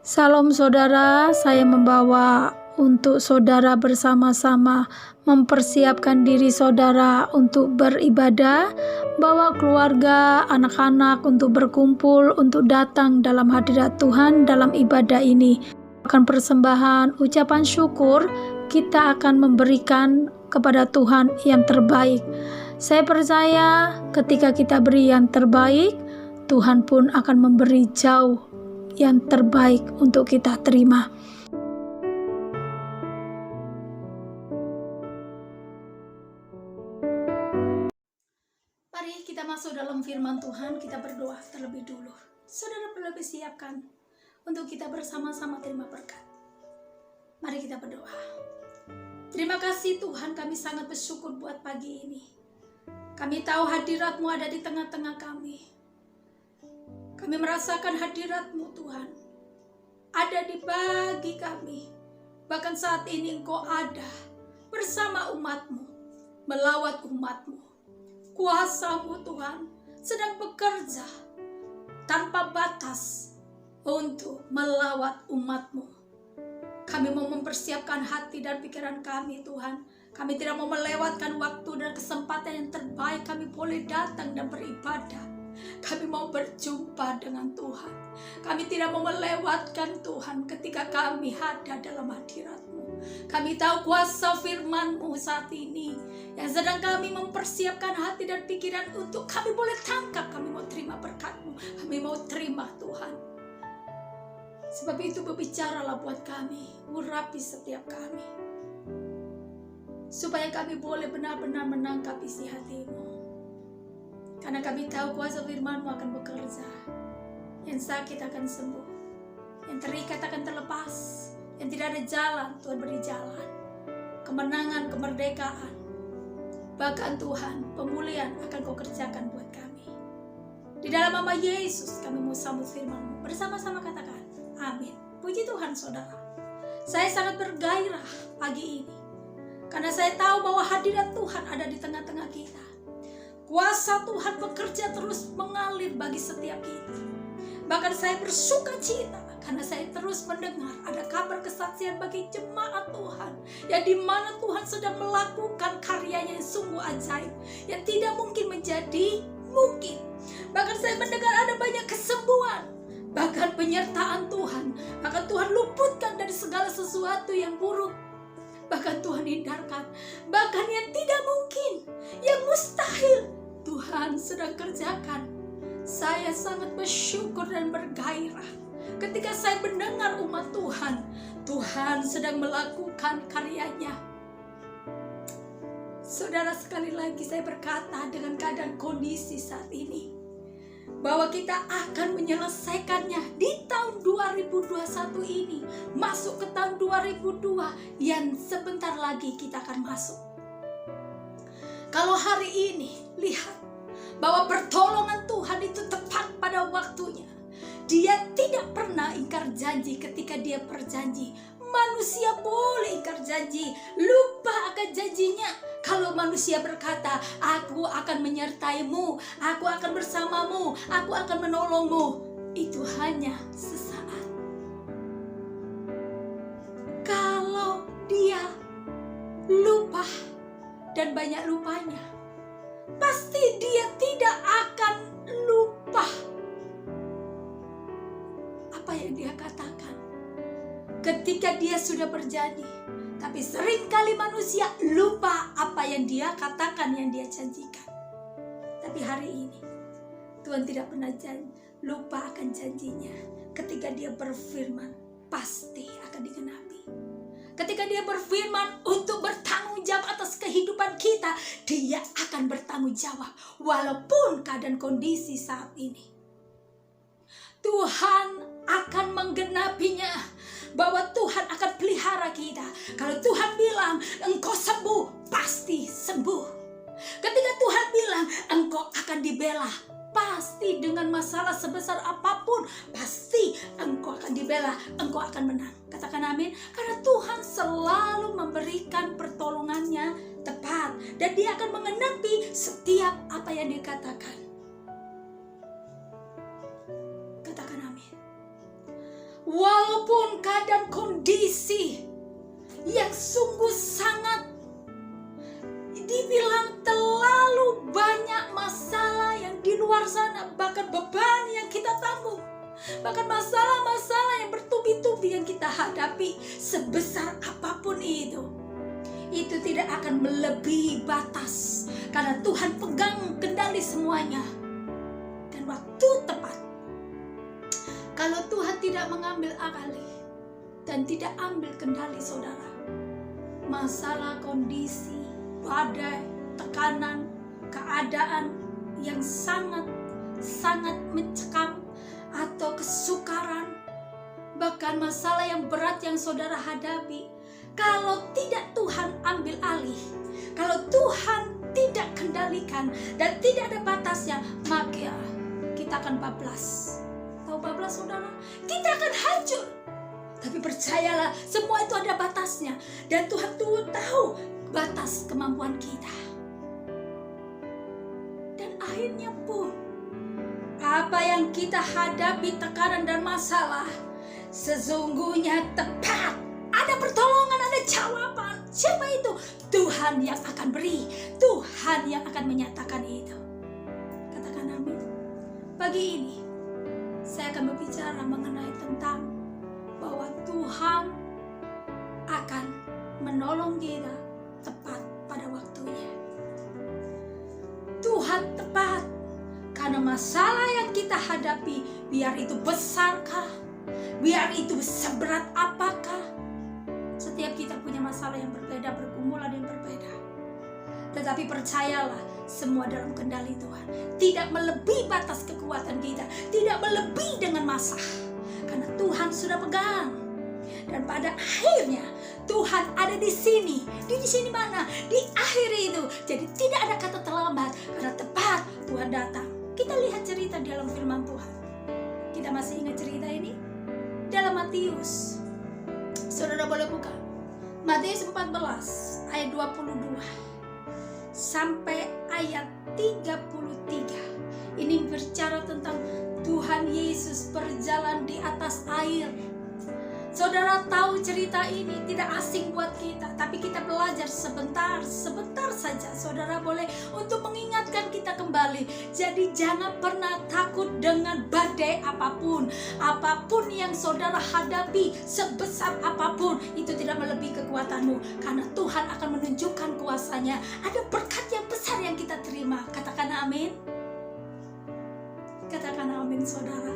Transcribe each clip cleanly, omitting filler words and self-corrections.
Salam saudara, saya membawa untuk saudara bersama-sama mempersiapkan diri saudara untuk beribadah, bawa keluarga, anak-anak untuk berkumpul, untuk datang dalam hadirat Tuhan dalam ibadah ini. Akan persembahan, ucapan syukur, kita akan memberikan kepada Tuhan yang terbaik. Saya percaya ketika kita beri yang terbaik, Tuhan pun akan memberi jauh yang terbaik untuk kita terima. Mari kita masuk dalam firman Tuhan, kita berdoa terlebih dulu. Saudara perlu siapkan untuk kita bersama-sama terima berkat. Mari kita berdoa. Terima kasih Tuhan, kami sangat bersyukur buat pagi ini. Kami tahu hadirat-Mu ada di tengah-tengah kami. Kami merasakan hadirat-Mu Tuhan, ada di bagi kami. Bahkan saat ini Engkau ada bersama umat-Mu, melawat umat-Mu. Kuasa-Mu Tuhan sedang bekerja tanpa batas untuk melawat umat-Mu. Kami mau mempersiapkan hati dan pikiran kami Tuhan. Kami tidak mau melewatkan waktu dan kesempatan yang terbaik kami boleh datang dan beribadah. Kami mau berjumpa dengan Tuhan. Kami tidak mau melewatkan Tuhan ketika kami ada dalam hadirat-Mu. Kami tahu kuasa firman-Mu saat ini yang sedang kami mempersiapkan hati dan pikiran untuk kami boleh tangkap. Kami mau terima berkat-Mu. Kami mau terima Tuhan. Sebab itu berbicaralah buat kami, urapi setiap kami, supaya kami boleh benar-benar menangkap isi hati-Mu. Karena kami tahu kuasa firman-Mu akan bekerja. Yang sakit akan sembuh, yang terikat akan terlepas, yang tidak ada jalan, Tuhan beri jalan. Kemenangan, kemerdekaan, bahkan Tuhan, pemulihan akan Kau kerjakan buat kami. Di dalam nama Yesus kami mau sambut firman-Mu. Bersama-sama katakan, amin. Puji Tuhan saudara. Saya sangat bergairah pagi ini, karena saya tahu bahwa hadirat Tuhan ada di tengah-tengah kita. Kuasa Tuhan bekerja terus mengalir bagi setiap kita. Bahkan saya bersuka cita karena saya terus mendengar ada kabar kesaksian bagi jemaat Tuhan, yang dimana Tuhan sedang melakukan karyanya yang sungguh ajaib, yang tidak mungkin menjadi mungkin. Bahkan saya mendengar ada banyak kesembuhan, bahkan penyertaan Tuhan. Bahkan Tuhan luputkan dari segala sesuatu yang buruk. Bahkan Tuhan hindarkan, bahkan yang tidak mungkin, yang mustahil, Tuhan sedang kerjakan. Saya sangat bersyukur dan bergairah ketika saya mendengar umat Tuhan, Tuhan sedang melakukan karyanya. Saudara, sekali lagi saya berkata dengan keadaan kondisi saat ini, bahwa kita akan menyelesaikannya di tahun 2021 ini, masuk ke tahun 2002 yang sebentar lagi kita akan masuk. Kalau hari ini lihat bahwa pertolongan Tuhan itu tepat pada waktunya. Dia tidak pernah ingkar janji ketika Dia berjanji. Manusia boleh ingkar janji, lupa akan janjinya. Kalau manusia berkata, aku akan menyertaimu, aku akan bersamamu, aku akan menolongmu, itu hanya sesaat. Kalau dia lupa dan banyak lupanya, pasti dia tidak akan lupa apa yang dia katakan ketika dia sudah berjanji. Tapi seringkali manusia lupa apa yang dia katakan, yang dia janjikan. Tapi hari ini Tuhan tidak pernah lupa akan janjinya. Ketika Dia berfirman, pasti akan digenapi. Ketika Dia berfirman untuk bertanggung jawab atas kehidupan kita, Dia akan bertanggung jawab walaupun keadaan kondisi saat ini. Tuhan akan menggenapinya, bahwa Tuhan akan pelihara kita. Kalau Tuhan bilang engkau sembuh, pasti sembuh. Ketika Tuhan bilang engkau akan dibela, pasti dengan masalah sebesar apapun, pasti engkau akan dibela, engkau akan menang. Katakan amin. Karena Tuhan selalu memberikan pertolongannya tepat, dan Dia akan mengenapi setiap apa yang dikatakan. Katakan amin. walaupun keadaan kondisi yang sungguh sangat dibilang terlalu banyak masalah yang di luar sana, bahkan beban yang kita tanggung, bahkan masalah-masalah yang bertubi-tubi yang kita hadapi, sebesar apapun itu tidak akan melebihi batas, karena Tuhan pegang kendali semuanya. Dan waktu tepat, kalau Tuhan tidak mengambil alih dan tidak ambil kendali saudara, masalah, kondisi, badai, tekanan, keadaan yang sangat mencekam, atau kesukaran, bahkan masalah yang berat yang saudara hadapi, kalau tidak Tuhan ambil alih, kalau Tuhan tidak kendalikan dan tidak ada batasnya, maka kita akan bablas. Tahu bablas saudara? Kita akan hancur. Tapi percayalah, semua itu ada batasnya, dan Tuhan tahu batas kemampuan kita. Dan akhirnya pun, apa yang kita hadapi, tekanan dan masalah, sesungguhnya tepat. Ada pertolongan, ada jawaban. Siapa itu? Tuhan yang akan beri, Tuhan yang akan menyatakan itu. Katakan amin. Pagi ini saya akan berbicara mengenai tentang bahwa Tuhan akan menolong kita tepat pada waktunya. Tuhan tepat, karena masalah yang kita hadapi, biar itu besarkah, biar itu seberat apakah, setiap kita punya masalah yang berbeda, bergumulan yang berbeda. Tetapi percayalah, semua dalam kendali Tuhan. Tidak melebihi batas kekuatan kita, tidak melebihi dengan masa, karena Tuhan sudah pegang. Dan pada akhirnya Tuhan ada di sini. Di sini mana? Di akhir itu. Jadi tidak ada kata terlambat, karena tepat Tuhan datang. Kita lihat cerita di dalam firman Tuhan. Kita masih ingat cerita ini? Dalam Matius. Saudara boleh buka Matius 14 ayat 22 sampai ayat 33. Ini berbicara tentang Tuhan Yesus berjalan di atas air. Saudara tahu cerita ini tidak asing buat kita, tapi kita belajar sebentar saja. Saudara boleh untuk mengingatkan kita kembali. Jadi jangan pernah takut dengan badai apapun. Apapun yang saudara hadapi, sebesar apapun, itu tidak melebihi kekuatanmu. Karena Tuhan akan menunjukkan kuasanya. Ada berkat yang besar yang kita terima. Katakan amin. Katakan amin saudara.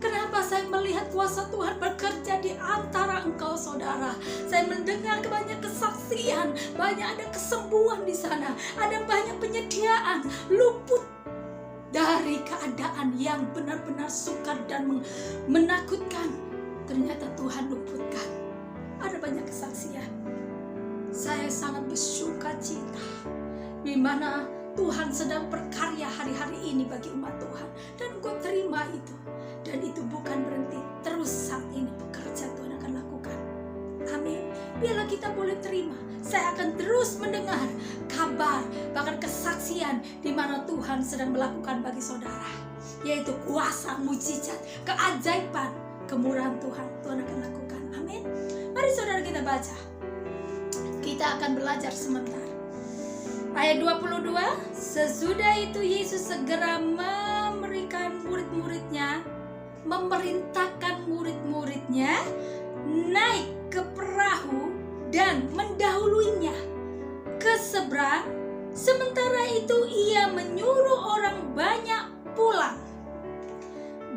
Kenapa saya melihat kuasa Tuhan bekerja di antara engkau saudara? Saya mendengar banyak kesaksian, banyak ada kesembuhan di sana, ada banyak penyediaan, luput dari keadaan yang benar-benar sukar dan menakutkan. Ternyata Tuhan luputkan. Ada banyak kesaksian. Saya sangat bersuka cita di mana Tuhan sedang berkarya hari-hari ini bagi umat Tuhan, dan engkau terima itu. Dan itu bukan berhenti, terus saat ini bekerja Tuhan akan lakukan. Amin. Biarlah kita boleh terima. Saya akan terus mendengar kabar, bahkan kesaksian di mana Tuhan sedang melakukan bagi saudara, yaitu kuasa, mujizat, keajaiban, kemurahan Tuhan akan lakukan. Amin. Mari saudara kita baca. Kita akan belajar sebentar. Ayat 22. Sesudah itu Yesus segera memerintahkan murid-muridnya naik ke perahu dan mendahuluinya ke seberang. Sementara itu ia menyuruh orang banyak pulang.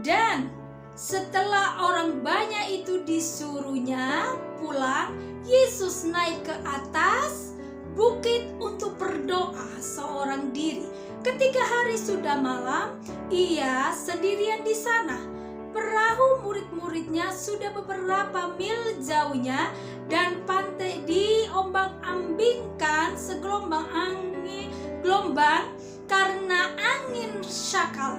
Dan setelah orang banyak itu disuruhnya pulang, Yesus naik ke atas bukit untuk berdoa seorang diri. Ketika hari sudah malam, ia sendirian di sana. Perahu murid-muridnya sudah beberapa mil jauhnya, dan pantai diombang-ambingkan gelombang karena angin syakal.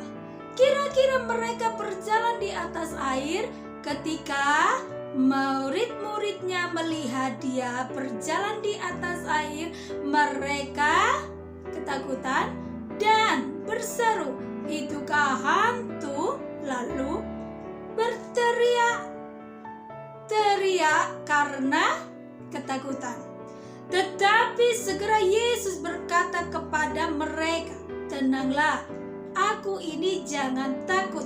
Kira-kira mereka berjalan di atas air. Ketika murid-muridnya melihat dia berjalan di atas air, mereka ketakutan dan berseru, "Itukah hantu?" Lalu berteriak berteriak karena ketakutan. Tetapi segera Yesus berkata kepada mereka, "Tenanglah, aku ini, jangan takut."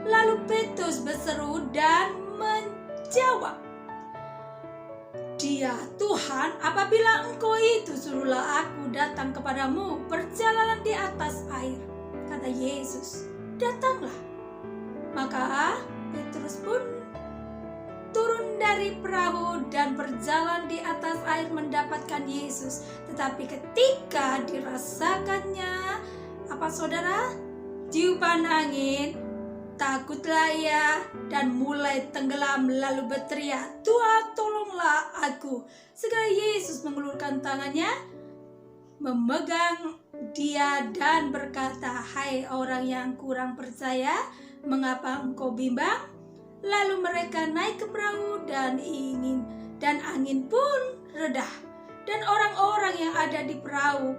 Lalu Petrus berseru dan menjawab, "Dia Tuhan, apabila Engkau itu, suruhlah aku datang kepadamu berjalan di atas air." Kata Yesus, "Datanglah." Maka Petrus pun turun dari perahu dan berjalan di atas air mendapatkan Yesus. Tetapi ketika dirasakannya, apa saudara? Tiupan angin, takutlah ia dan mulai tenggelam, lalu berteriak, "Tuhan, tolonglah aku." Segera Yesus mengulurkan tangannya, memegang dia dan berkata, "Hai orang yang kurang percaya, mengapa engkau bimbang?" Lalu mereka naik ke perahu dan angin pun reda, dan orang-orang yang ada di perahu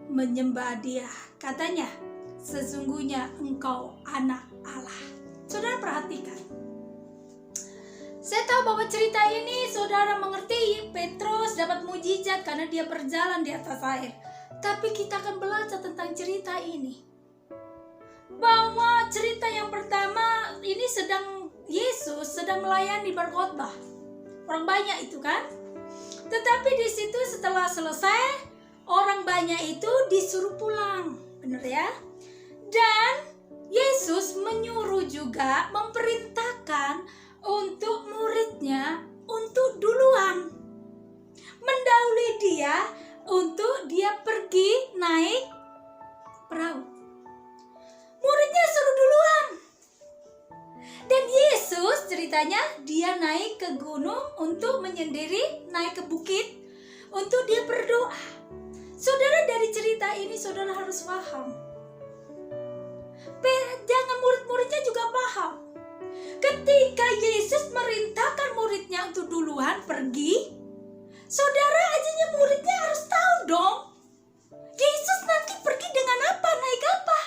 menyembah dia. Katanya, "Sesungguhnya engkau anak Allah." Saudara perhatikan. Saya tahu bahwa cerita ini saudara mengerti Petrus dapat mujizat karena dia berjalan di atas air. Tapi kita akan belajar tentang cerita ini. Bahwa cerita yang pertama ini Yesus sedang melayani berkhotbah. Orang banyak itu kan. Tetapi di situ setelah selesai, orang banyak itu disuruh pulang. Benar ya? Dan Yesus menyuruh juga, memerintahkan untuk muridnya untuk duluan mendahului dia untuk dia pergi naik perahu. Muridnya suruh duluan. Dan Yesus ceritanya dia naik ke gunung untuk menyendiri, naik ke bukit untuk dia berdoa. Saudara, dari cerita ini saudara harus paham. Jangan murid-muridnya juga paham. Ketika Yesus merintahkan muridnya untuk duluan pergi, saudara aja muridnya harus tahu dong. Yesus nanti pergi dengan apa, naik apa.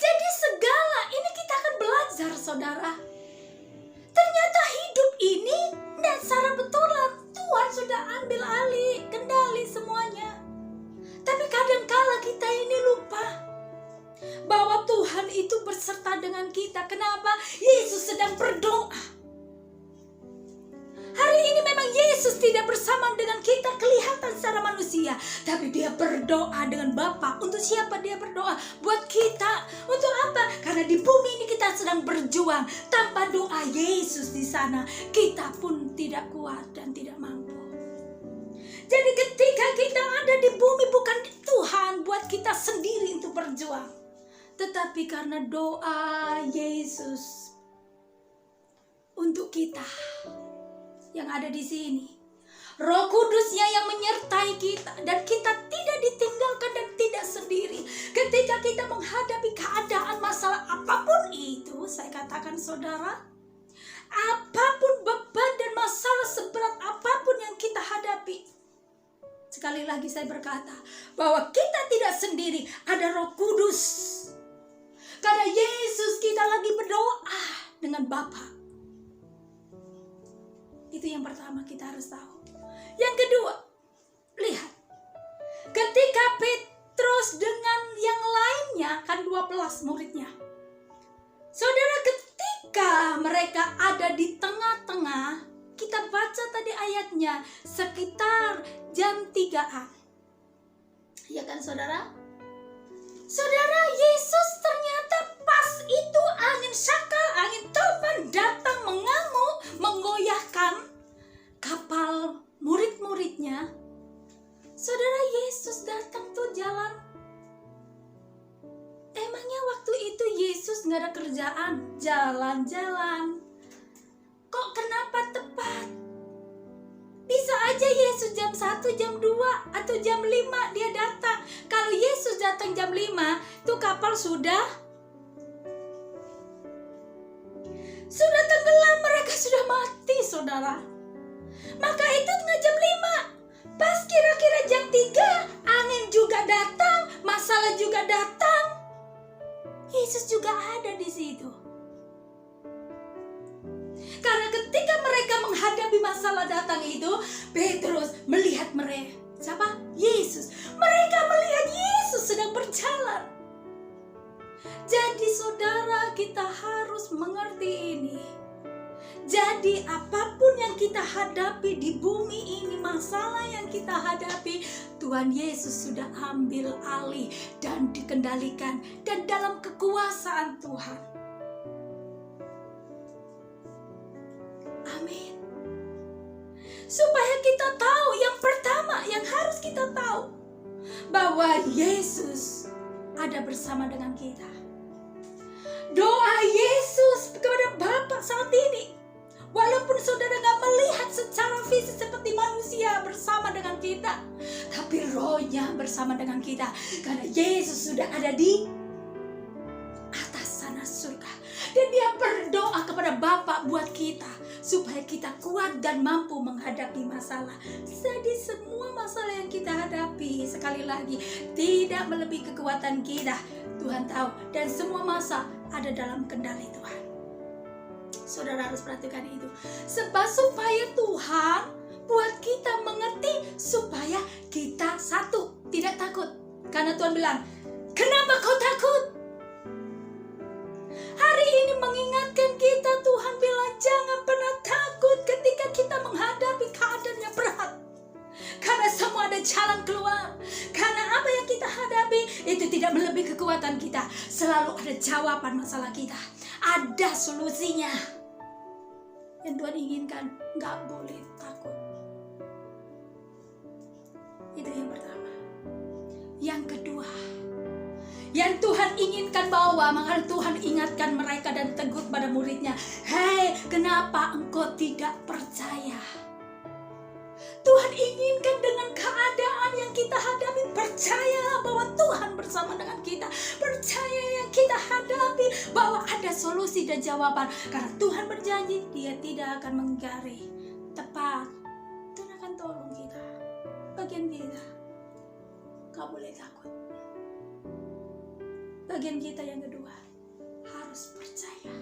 Jadi segala ini kita akan belajar saudara. Ternyata hidup ini tidak secara betulan. Tuhan sudah ambil alih, kendali semuanya. Tapi kadangkala kita ini lupa bahwa Tuhan itu berserta dengan kita. Kenapa? Yesus sedang berdoa. Hari ini memang Yesus tidak bersama dengan kita kelihatan secara manusia, tapi dia berdoa dengan Bapa. Untuk siapa dia berdoa? Buat kita. Untuk apa? Karena di bumi ini kita sedang berjuang. Tanpa doa Yesus di sana, kita pun tidak kuat dan tidak mampu. Jadi ketika kita ada di bumi, bukan Tuhan buat kita sendiri untuk berjuang, tetapi karena doa Yesus untuk kita yang ada di sini. Roh Kudusnya yang menyertai kita, dan kita tidak ditinggalkan dan tidak sendiri. Ketika kita menghadapi keadaan masalah apapun itu, saya katakan saudara, apapun beban dan masalah seberat apapun yang kita hadapi, sekali lagi saya berkata bahwa kita tidak sendiri, ada Roh Kudus. Karena Yesus kita lagi berdoa dengan Bapa. Itu yang pertama kita harus tahu. Yang kedua, lihat. Ketika Petrus dengan yang lainnya, kan 12 muridnya. Saudara, ketika mereka ada di tengah-tengah, kita baca tadi ayatnya sekitar jam 3-an. Ya kan saudara? Saudara, Yesus ternyata pas itu angin syaka, angin topan datang mengamuk, menggoyahkan kapal murid-muridnya. Saudara, Yesus datang tuh jalan. Emangnya waktu itu Yesus gak ada kerjaan? Jalan-jalan. Kok kenapa tepat? Bisa aja Yesus jam 1, jam 2, atau jam 5 dia datang. Kalau Yesus datang jam 5, tuh kapal sudah tenggelam, mereka sudah mati saudara. Maka itu tengah jam 5. Pas kira-kira jam 3, angin juga datang, masalah juga datang. Yesus juga ada di situ. mereka menghadapi masalah datang itu, Petrus melihat mereka. Siapa? Yesus. Mereka melihat Yesus sedang berjalan. Jadi saudara, kita harus mengerti ini. Jadi apapun yang kita hadapi di bumi ini, masalah yang kita hadapi, Tuhan Yesus sudah ambil alih dan dikendalikan dan dalam kekuasaan Tuhan. Amin. Supaya kita tahu, yang pertama yang harus kita tahu, bahwa Yesus ada bersama dengan kita. Doa Yesus kepada Bapa saat ini, walaupun saudara gak melihat secara fisik seperti manusia bersama dengan kita, tapi rohnya bersama dengan kita. Karena Yesus sudah ada di atas sana surga. Dan dia berdoa kepada Bapa buat kita, supaya kita kuat dan mampu menghadapi masalah. Jadi semua masalah yang kita hadapi, sekali lagi, tidak melebihi kekuatan kita. Tuhan tahu, dan semua masa ada dalam kendali Tuhan. Saudara harus perhatikan itu. Sebab supaya Tuhan buat kita mengerti, supaya kita satu, tidak takut. Karena Tuhan bilang, kenapa kau takut? Hari ini mengingatkan kita, Tuhan bilang jangan pernah takut ketika kita menghadapi keadaan yang berat. Karena semua ada jalan keluar. Karena apa yang kita hadapi itu tidak melebihi kekuatan kita. Selalu ada jawaban masalah kita. Ada solusinya. Yang Tuhan inginkan, gak boleh takut. Itu yang pertama. Yang kedua, yang Tuhan inginkan bawa, maka Tuhan ingatkan mereka dan tegur pada muridnya, hei, kenapa engkau tidak percaya? Tuhan inginkan dengan keadaan yang kita hadapi, percayalah bahwa Tuhan bersama dengan kita. Percaya yang kita hadapi bahwa ada solusi dan jawaban. Karena Tuhan berjanji, dia tidak akan menggari. Tepat, Tuhan akan tolong kita. Bagian kita, gak boleh takut. Bagian kita yang kedua, harus percaya.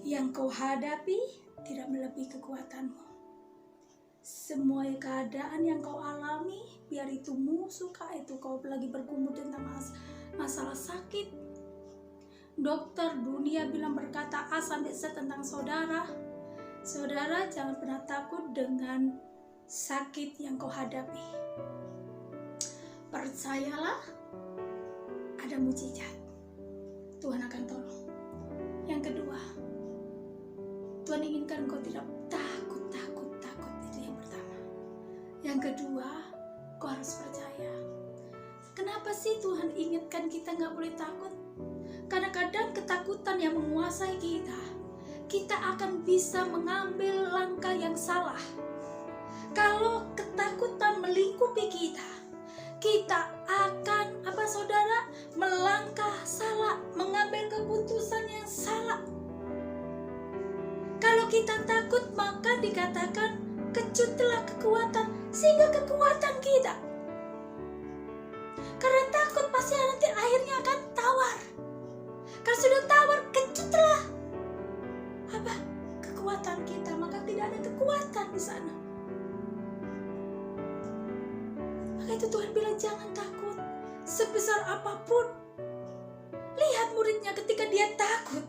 Yang kau hadapi tidak melebihi kekuatanmu. Semua keadaan yang kau alami, biar itu musuh, itu kau lagi bergumul tentang masalah sakit. Dokter dunia bilang berkata A sampai Z tentang saudara. Saudara jangan pernah takut dengan sakit yang kau hadapi. Percayalah, ada mujizat. Tuhan akan tolong. Yang kedua, Tuhan inginkan kau tidak takut. Itu yang pertama. Yang kedua, kau harus percaya. Kenapa sih Tuhan ingatkan kita gak boleh takut? Karena kadang ketakutan yang menguasai kita, kita akan bisa mengambil langkah yang salah. Kalau ketakutan melingkupi kita akan saudara melangkah salah, mengambil keputusan yang salah. Kalau kita takut, maka dikatakan kecutlah kekuatan, sehingga kekuatan kita. Karena takut pasti nanti akhirnya akan tawar. Kalau sudah tawar, kecutlah kekuatan kita, maka tidak ada kekuatan di sana. Maka itu Tuhan bilang jangan takut. Sebesar apapun, lihat muridnya ketika dia takut,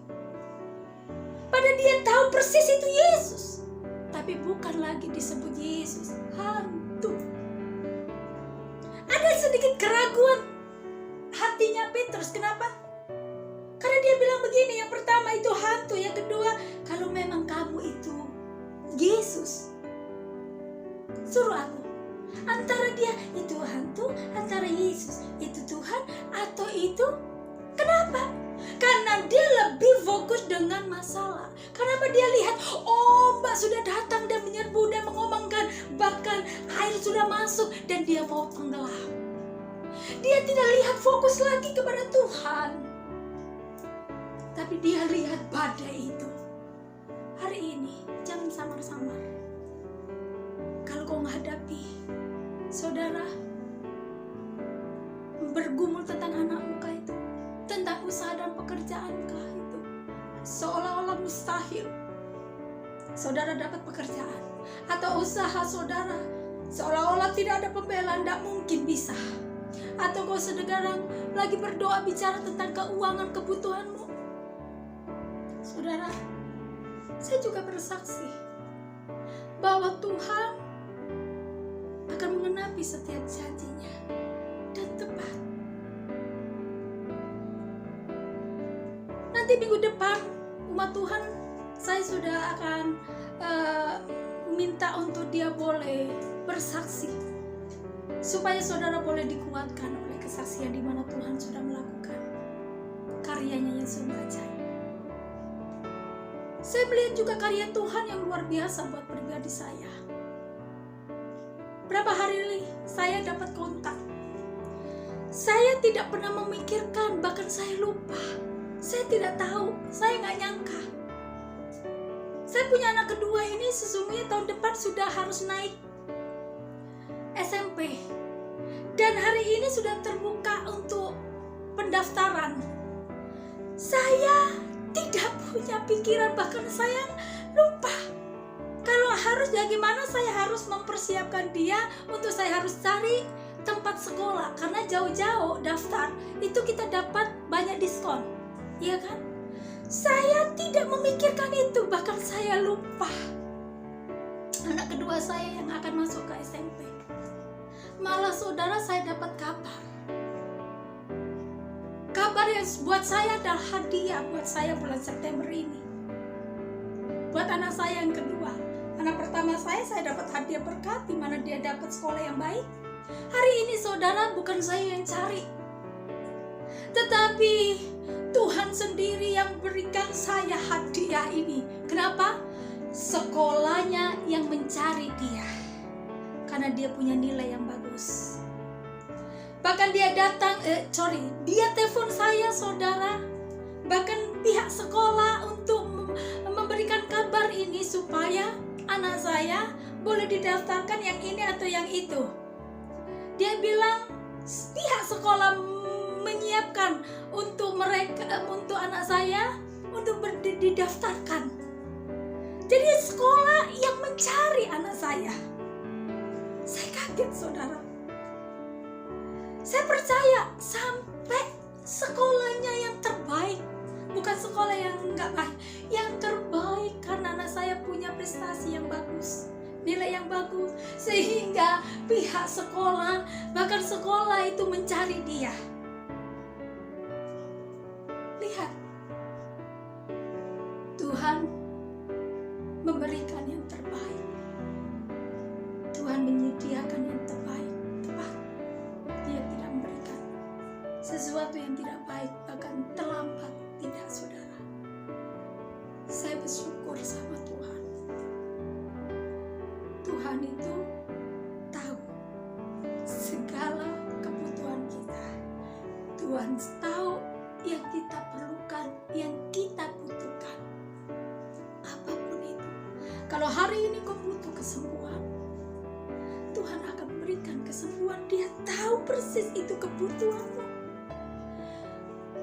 padahal dia tahu persis itu Yesus, tapi bukan lagi disebut Yesus, hantu. Ada sedikit keraguan hatinya Petrus. Kenapa? Karena dia bilang begini, yang pertama itu hantu, yang kedua, kalau memang kamu itu Yesus, suruh aku. Antara dia itu hantu, antara Yesus itu Tuhan, atau itu kenapa? Karena dia lebih fokus dengan masalah. Kenapa dia lihat ombak sudah datang dan menyerbu dan mengombangkan, bahkan air sudah masuk dan dia mau tenggelam. Dia tidak lihat fokus lagi kepada Tuhan, tapi dia lihat badai itu. Hari ini jangan samar-samar. Kalau kau menghadapi saudara bergumul tentang anakmu itu, tentang usaha dan pekerjaan itu, seolah-olah mustahil. saudara dapat pekerjaan atau usaha saudara seolah-olah tidak ada pembelaan, tidak mungkin bisa. Atau kau sekarang lagi berdoa bicara tentang keuangan kebutuhanmu. Saudara, saya juga bersaksi bahwa Tuhan akan mengenapi setiap janjinya dan tepat. Nanti minggu depan umat Tuhan saya sudah akan minta untuk dia boleh bersaksi, supaya saudara boleh dikuatkan oleh kesaksian di mana Tuhan sudah melakukan karyanya yang sungguh ajaib. Saya melihat juga karya Tuhan yang luar biasa buat pribadi saya. Berapa hari ini saya dapat kontak. Saya tidak pernah memikirkan, bahkan saya lupa. Saya tidak tahu, saya nggak nyangka. Saya punya anak kedua ini sesungguhnya tahun depan sudah harus naik SMP. Dan hari ini sudah terbuka untuk pendaftaran. Saya tidak punya pikiran, bahkan saya lupa. Kalau harus bagaimana saya harus mempersiapkan dia untuk saya harus cari tempat sekolah. Karena jauh-jauh daftar, itu kita dapat banyak diskon. Iya kan? Saya tidak memikirkan itu, bahkan saya lupa. Anak kedua saya yang akan masuk ke SMP. Malah saudara, saya dapat kabar. Kabar yang buat saya adalah hadiah buat saya bulan September ini. Buat anak saya yang kedua. Anak pertama saya dapat hadiah berkat di mana dia dapat sekolah yang baik. Hari ini saudara, bukan saya yang cari, tetapi Tuhan sendiri yang berikan saya hadiah ini. Kenapa? Sekolahnya yang mencari dia, karena dia punya nilai yang bagus. Bahkan dia datang, dia telepon saya saudara. Bahkan pihak sekolah untuk memberikan kabar ini supaya anak saya boleh didaftarkan yang ini atau yang itu. Dia bilang pihak sekolah menyiapkan untuk mereka, untuk anak saya untuk didaftarkan. Jadi sekolah yang mencari anak saya. Saya kaget saudara. Saya percaya sampai sekolahnya yang terbaik, bukan sekolah yang enggak baik, yang terbaik, karena anak saya punya prestasi yang bagus, nilai yang bagus, sehingga pihak sekolah, bahkan sekolah itu mencari dia. Lihat, Tuhan memberikan yang terbaik. Tuhan menyediakan yang terbaik. Tepat. Dia tidak memberikan sesuatu yang tidak baik, bahkan terlambat. Tidak, saudara. Saya bersyukur sama Tuhan. Tuhan itu tahu segala kebutuhan kita. Tuhan tahu yang kita perlukan, yang kita butuhkan. Apapun itu. Kalau hari ini kau butuh kesembuhan, Tuhan akan memberikan kesembuhan. Dia tahu persis itu kebutuhanmu.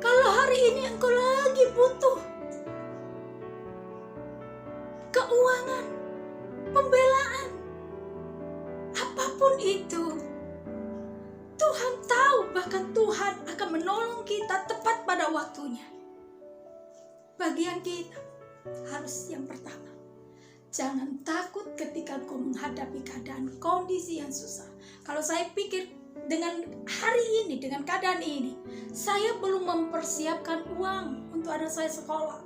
Kalau hari ini engkau lagi butuh keuangan, pembelaan, apapun itu, Tuhan tahu, bahkan Tuhan akan menolong kita tepat pada waktunya. Bagian kita harus yang pertama, jangan takut ketika kau menghadapi keadaan kondisi yang susah. Kalau saya pikir dengan hari ini, dengan keadaan ini, saya belum mempersiapkan uang untuk anak saya sekolah.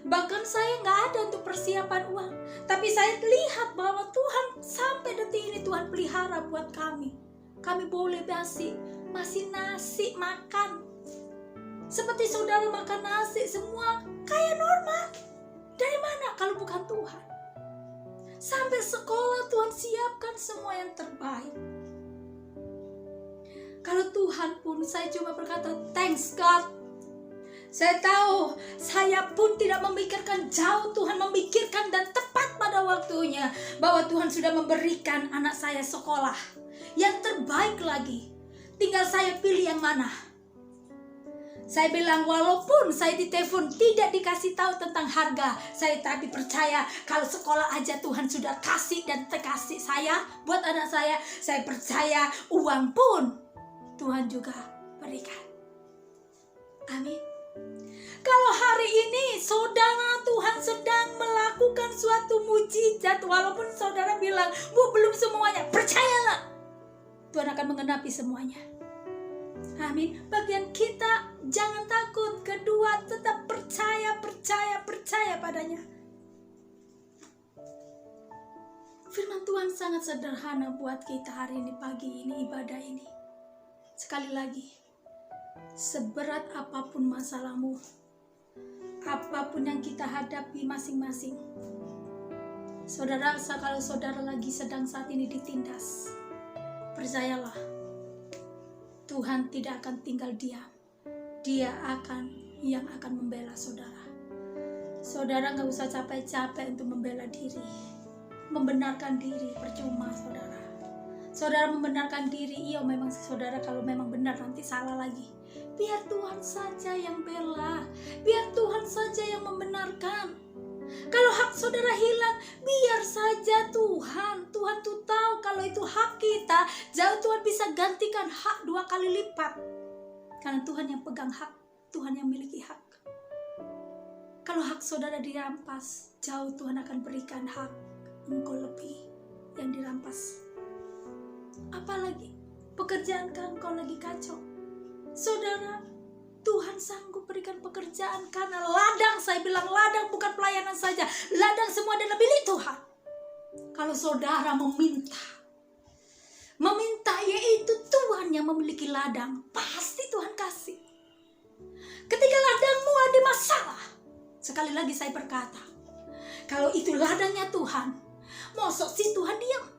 Bahkan saya nggak ada untuk persiapan uang. Tapi saya lihat bahwa Tuhan sampai detik ini Tuhan pelihara buat kami. Kami boleh masih nasi makan. Seperti saudara makan nasi semua kayak normal. Dari mana kalau bukan Tuhan? Sampai sekolah Tuhan siapkan semua yang terbaik. Kalau Tuhan pun saya cuma berkata thanks God. Saya tahu saya pun tidak memikirkan jauh, Tuhan memikirkan dan tepat pada waktunya bahwa Tuhan sudah memberikan anak saya sekolah yang terbaik lagi. Tinggal saya pilih yang mana. Saya bilang walaupun saya ditelepon tidak dikasih tahu tentang harga, saya tapi percaya kalau sekolah aja Tuhan sudah kasih dan terkasih saya buat anak saya percaya uang pun Tuhan juga berikan. Amin. Kalau hari ini saudara Tuhan sedang melakukan suatu mujizat, walaupun saudara bilang, "Bu, belum semuanya," percayalah Tuhan akan menggenapi semuanya. Amin. Bagian kita jangan takut. Kedua, tetap percaya padanya. Firman Tuhan sangat sederhana buat kita hari ini, pagi ini, ibadah ini. Sekali lagi, seberat apapun masalahmu, apapun yang kita hadapi masing-masing, saudara, kalau saudara lagi sedang saat ini ditindas, percayalah, Tuhan tidak akan tinggal diam. Dia yang akan membela saudara. Saudara gak usah capek-capek untuk membela diri, membenarkan diri, percuma saudara. Saudara membenarkan diri, iya memang saudara kalau memang benar nanti salah lagi. Biar Tuhan saja yang bela, biar Tuhan saja yang membenarkan. Kalau hak saudara hilang, biar saja Tuhan tuh tahu kalau itu hak kita, jauh Tuhan bisa gantikan hak 2 kali lipat. Karena Tuhan yang pegang hak, Tuhan yang miliki hak. Kalau hak saudara dirampas, jauh Tuhan akan berikan hak engkau lebih yang dirampas. Apalagi pekerjaan engkau lagi kacau, saudara, Tuhan sanggup berikan pekerjaan karena ladang, saya bilang ladang bukan pelayanan saja, ladang semua adalah milik Tuhan. Kalau saudara meminta yaitu Tuhan yang memiliki ladang, pasti Tuhan kasih. Ketika ladangmu ada masalah, sekali lagi saya berkata, kalau itu ladangnya Tuhan, mosok si Tuhan diam?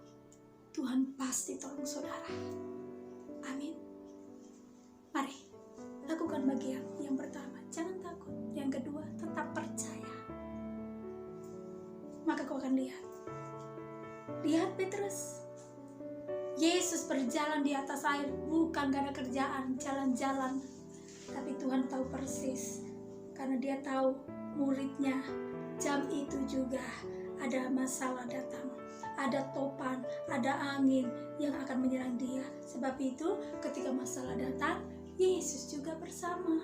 Tuhan pasti tolong saudara. Amin. Mari lakukan bagian yang pertama, jangan takut. Yang kedua, tetap percaya. Maka kau akan lihat Petrus. Yesus berjalan di atas air bukan karena kerjaan, jalan-jalan. Tapi Tuhan tahu persis, karena dia tahu muridnya jam itu juga ada masalah datang. Ada topan, ada angin yang akan menyerang dia. Sebab itu ketika masalah datang, Yesus juga bersama,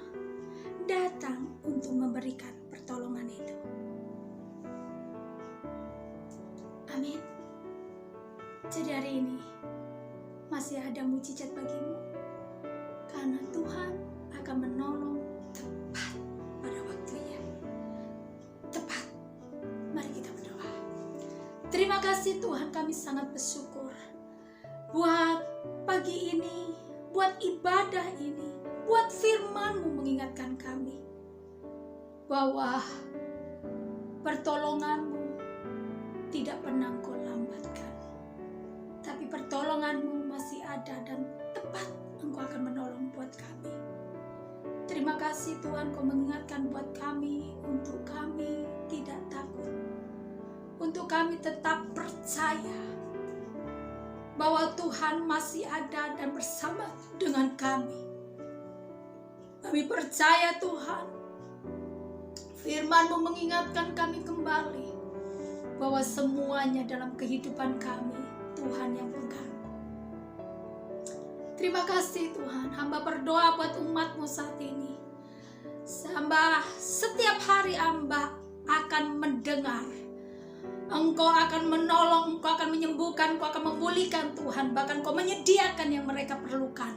datang untuk memberikan pertolongan itu. Amin. Jadi hari ini masih ada mujizat bagimu, karena Tuhan akan menolong tepat pada waktunya. Tepat. Mari kita berdoa. Terima kasih Tuhan, kami sangat bersyukur buat pagi ini, buat ibadah ini, buat firman-Mu mengingatkan kami bahwa pertolongan-Mu tidak pernah Engkau lambatkan, tapi pertolongan-Mu masih ada dan tepat Engkau akan menolong buat kami. Terima kasih Tuhan, Kau mengingatkan buat kami, untuk kami tidak takut, untuk kami tetap percaya bahwa Tuhan masih ada dan bersama dengan kami. Kami percaya Tuhan, firman-Mu mengingatkan kami kembali bahwa semuanya dalam kehidupan kami Tuhan yang pegang. Terima kasih Tuhan, hamba berdoa buat umat-Mu saat ini. Hamba setiap hari hamba akan mendengar, Engkau akan menolong, Engkau akan menyembuhkan, Engkau akan memulihkan Tuhan. Bahkan Engkau menyediakan yang mereka perlukan.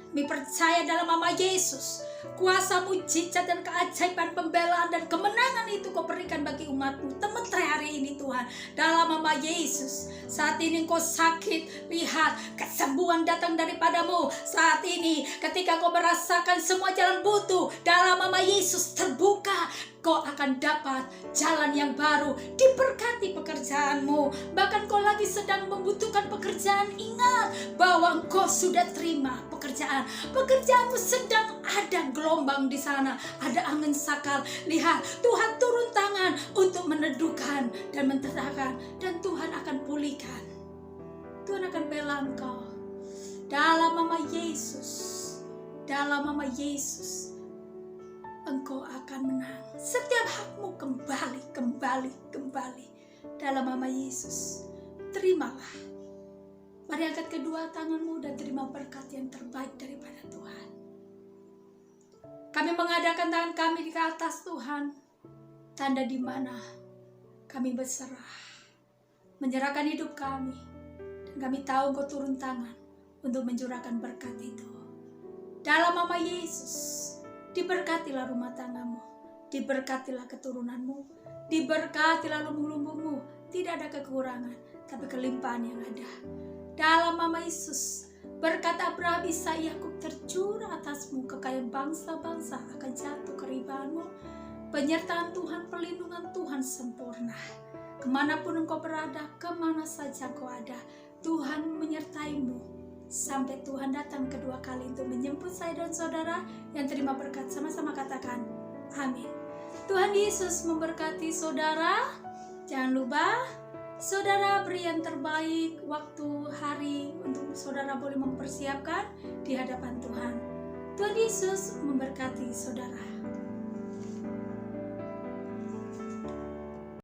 Kami percaya dalam nama Yesus, kuasa mujizat dan keajaiban pembelaan dan kemenangan itu Kau berikan bagi umat-Mu. Temetre hari ini Tuhan, dalam nama Yesus. Saat ini Kau sakit, lihat kesembuhan datang daripadamu. Saat ini ketika Kau merasakan semua jalan buntu, dalam nama Yesus terbuka, Kau akan dapat jalan yang baru. Diberkati pekerjaanmu. Bahkan Kau lagi sedang membutuhkan pekerjaan, ingat bahwa Engkau sudah terima pekerjaan. Pekerjaanmu sedang ada gelombang di sana, ada angin sakal. Lihat, Tuhan turun tangan untuk meneduhkan dan menenangkan, dan Tuhan akan pulihkan. Tuhan akan bela engkau. Dalam nama Yesus, dalam nama Yesus, engkau akan menang. Setiap hakmu kembali dalam nama Yesus. Terimalah. Mari angkat kedua tanganmu dan terima berkat yang terbaik daripada Tuhan. Kami mengadakan tangan kami di atas Tuhan, tanda di mana kami berserah, menyerahkan hidup kami, dan kami tahu Engkau turun tangan untuk mencurahkan berkat itu. Dalam nama Yesus, diberkatilah rumah tanggamu, diberkatilah keturunanmu, diberkatilah lumbung-lumbungmu. Tidak ada kekurangan, tapi kelimpahan yang ada. Dalam nama Yesus, berkat Abraham, Ishak, Yakub tercurah atasmu. Kekayaan bangsa-bangsa akan jatuh ke ribaanmu. Penyertaan Tuhan, perlindungan Tuhan sempurna. Kemanapun engkau berada, kemana saja engkau ada, Tuhan menyertaimu. Sampai Tuhan datang kedua kali untuk menjemput saya dan saudara yang terima berkat. Sama-sama katakan amin. Tuhan Yesus memberkati saudara. Jangan lupa saudara beri yang terbaik waktu hari untuk saudara boleh mempersiapkan di hadapan Tuhan. Tuhan Yesus memberkati saudara.